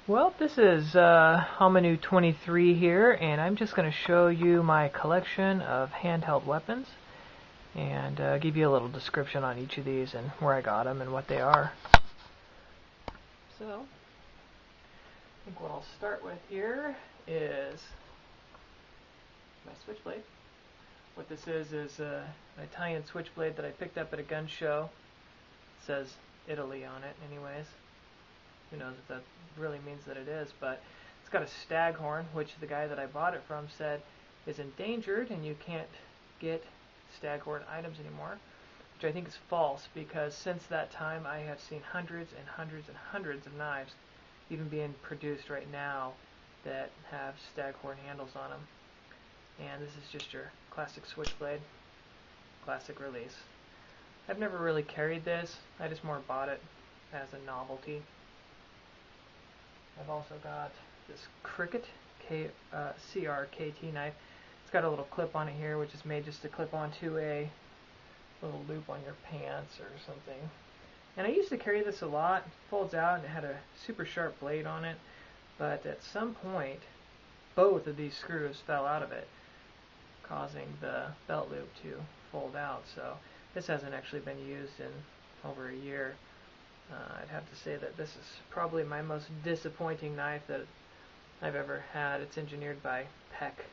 Well, this is Hominu 23 here, and I'm just going to show you my collection of handheld weapons and give you a little description on each of these and where I got them and what they are. So, I think what I'll start with here is my switchblade. What this is an Italian switchblade that I picked up at a gun show. It says Italy on it anyways. Who knows if that really means that it is, but it's got a staghorn, which the guy that I bought it from said is endangered and you can't get staghorn items anymore, which I think is false, because since that time I have seen hundreds and hundreds and hundreds of knives even being produced right now that have staghorn handles on them. And this is just your classic switchblade, classic release. I've never really carried this, I just more bought it as a novelty. I've also got this Cricket CRKT knife. It's got a little clip on it here, which is made just to clip onto a little loop on your pants or something. And I used to carry this a lot. It folds out and it had a super sharp blade on it, but at some point both of these screws fell out of it, causing the belt loop to fold out. So this hasn't actually been used in over a year. I'd have to say that this is probably my most disappointing knife that I've ever had. It's engineered by p.e.c.k,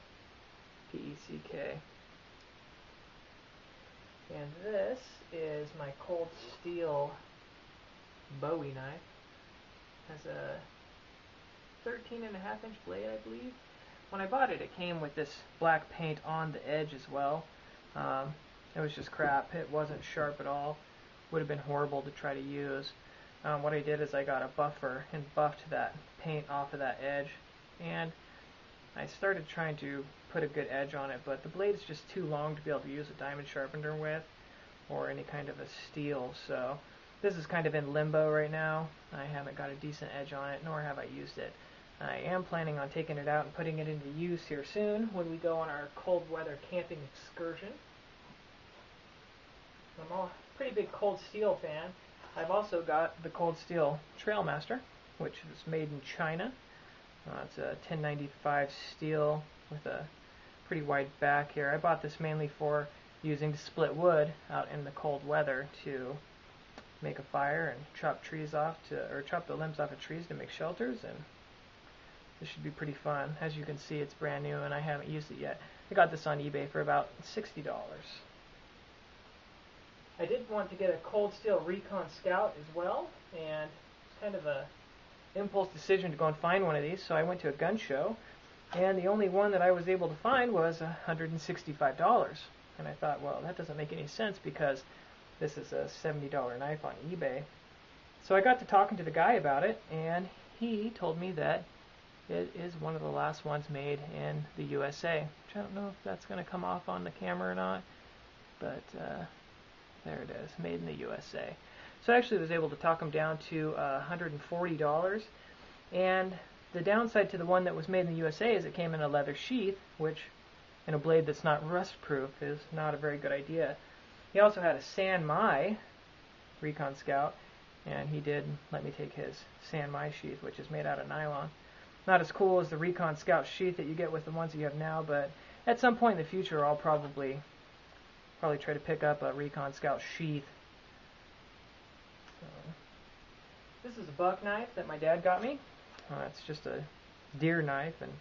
P.e.c.k. And this is my cold steel Bowie knife. It has a 13.5-inch blade, I believe. When I bought it, it came with this black paint on the edge as well. It was just crap. It wasn't sharp at all. Would have been horrible to try to use. What I did is I got a buffer and buffed that paint off of that edge, and I started trying to put a good edge on it, but the blade is just too long to be able to use a diamond sharpener with or any kind of a steel, so this is kind of in limbo right now. I haven't got a decent edge on it, nor have I used it. I am planning on taking it out and putting it into use here soon when we go on our cold weather camping excursion. I'm a pretty big cold steel fan. I've also got the Cold Steel Trailmaster, which is made in China. It's a 1095 steel with a pretty wide back here. I bought this mainly for using to split wood out in the cold weather to make a fire and chop trees off or chop the limbs off of trees to make shelters, and this should be pretty fun. As you can see, it's brand new and I haven't used it yet. I got this on eBay for about $60. I did want to get a Cold Steel Recon Scout as well, and it's kind of a impulse decision to go and find one of these, so I went to a gun show, and the only one that I was able to find was $165. And I thought, well, that doesn't make any sense because this is a $70 knife on eBay. So I got to talking to the guy about it, and he told me that it is one of the last ones made in the USA, which I don't know if that's going to come off on the camera or not, but there it is, made in the USA. So I actually was able to talk them down to $140, and the downside to the one that was made in the USA is it came in a leather sheath, which in a blade that's not rust-proof is not a very good idea. He also had a San Mai Recon Scout, and he did let me take his San Mai sheath, which is made out of nylon. Not as cool as the Recon Scout sheath that you get with the ones that you have now, but at some point in the future I'll probably try to pick up a Recon Scout sheath. This is a buck knife that my dad got me. It's just a deer knife, and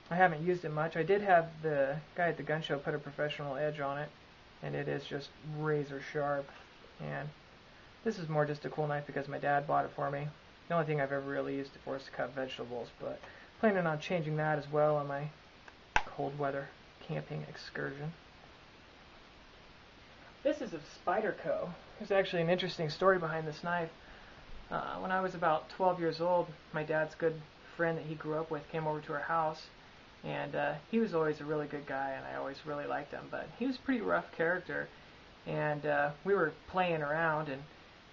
I haven't used it much. I did have the guy at the gun show put a professional edge on it, and it is just razor sharp. And this is more just a cool knife because my dad bought it for me. The only thing I've ever really used it for is to cut vegetables, but planning on changing that as well on my cold weather camping excursion. This is a Spyderco. There's actually an interesting story behind this knife. When I was about 12 years old, my dad's good friend that he grew up with came over to our house, and he was always a really good guy, and I always really liked him, but he was a pretty rough character, and we were playing around, and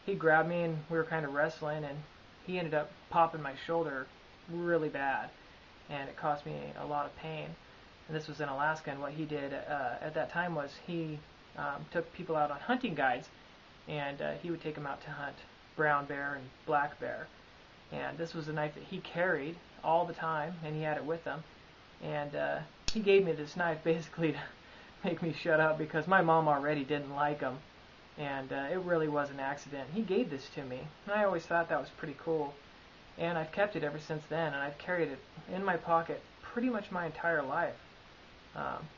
he grabbed me, and we were kind of wrestling, and he ended up popping my shoulder really bad, and it caused me a lot of pain. And this was in Alaska, and what he did at that time was he took people out on hunting guides, and he would take them out to hunt brown bear and black bear. And this was a knife that he carried all the time, and he had it with him. And he gave me this knife basically to make me shut up because my mom already didn't like him. And it really was an accident. He gave this to me, and I always thought that was pretty cool. And I've kept it ever since then, and I've carried it in my pocket pretty much my entire life.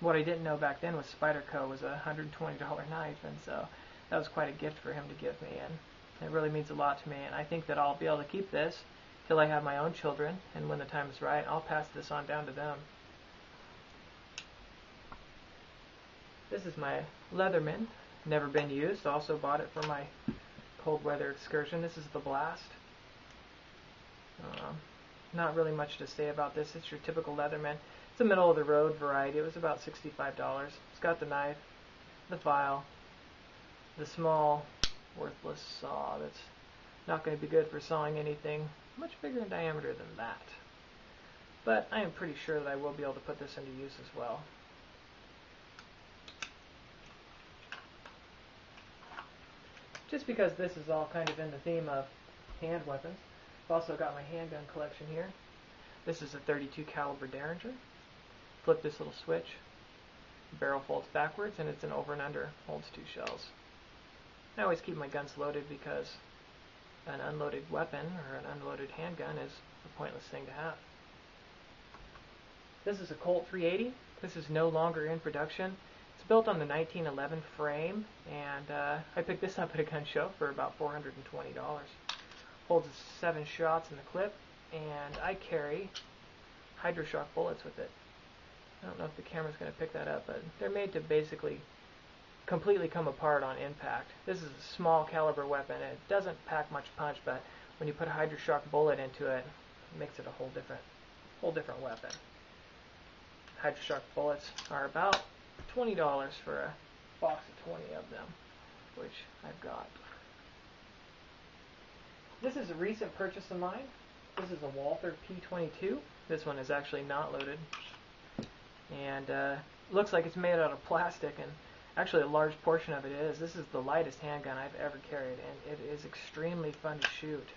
What I didn't know back then was Spyderco was a $120 knife, and so that was quite a gift for him to give me, and it really means a lot to me. And I think that I'll be able to keep this till I have my own children, and when the time is right, I'll pass this on down to them. This is my Leatherman, never been used. Also bought it for my cold weather excursion. This is the Blast. Not really much to say about this. It's your typical Leatherman. It's a middle of the road variety. It was about $65. It's got the knife, the file, the small worthless saw that's not going to be good for sawing anything much bigger in diameter than that. But I am pretty sure that I will be able to put this into use as well. Just because this is all kind of in the theme of hand weapons, I've also got my handgun collection here. This is a .32 caliber Derringer. Flip this little switch, the barrel folds backwards, and it's an over and under, holds 2 shells. I always keep my guns loaded because an unloaded weapon or an unloaded handgun is a pointless thing to have. This is a Colt 380. This is no longer in production. It's built on the 1911 frame, and I picked this up at a gun show for about $420. Holds 7 shots in the clip, and I carry Hydroshock bullets with it. I don't know if the camera's going to pick that up, but they're made to basically completely come apart on impact. This is a small caliber weapon, and it doesn't pack much punch, but when you put a Hydroshock bullet into it, it makes it a whole different weapon. Hydroshock bullets are about $20 for a box of 20 of them, which I've got. This is a recent purchase of mine. This is a Walther P22. This one is actually not loaded, and looks like it's made out of plastic, and actually a large portion of it is. This is the lightest handgun I've ever carried, and it is extremely fun to shoot.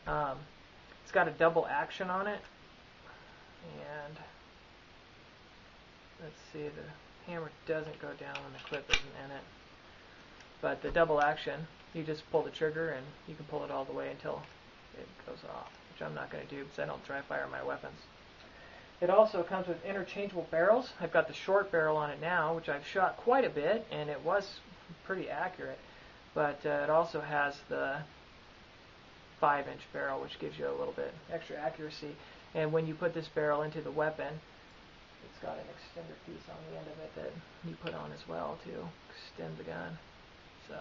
It's got a double action on it, and let's see, the hammer doesn't go down when the clip isn't in it. But the double action, you just pull the trigger and you can pull it all the way until it goes off, which I'm not going to do because I don't dry fire my weapons. It also comes with interchangeable barrels. I've got the short barrel on it now, which I've shot quite a bit, and it was pretty accurate. But it also has the 5-inch barrel, which gives you a little bit extra accuracy. And when you put this barrel into the weapon, it's got an extender piece on the end of it that you put on as well to extend the gun. So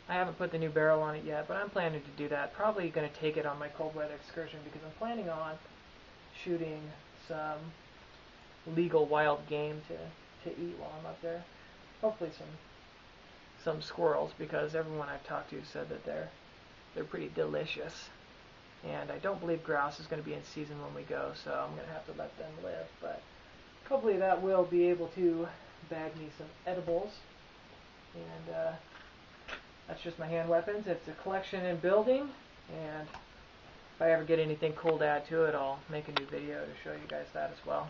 I haven't put the new barrel on it yet, but I'm planning to do that. Probably going to take it on my cold weather excursion because I'm planning on shooting some legal wild game to eat while I'm up there. Hopefully some squirrels, because everyone I've talked to said that they're pretty delicious. And I don't believe grouse is going to be in season when we go, so I'm going to have to let them live. But hopefully that will be able to bag me some edibles. And that's just my hand weapons. It's a collection in building, and if I ever get anything cool to add to it, I'll make a new video to show you guys that as well.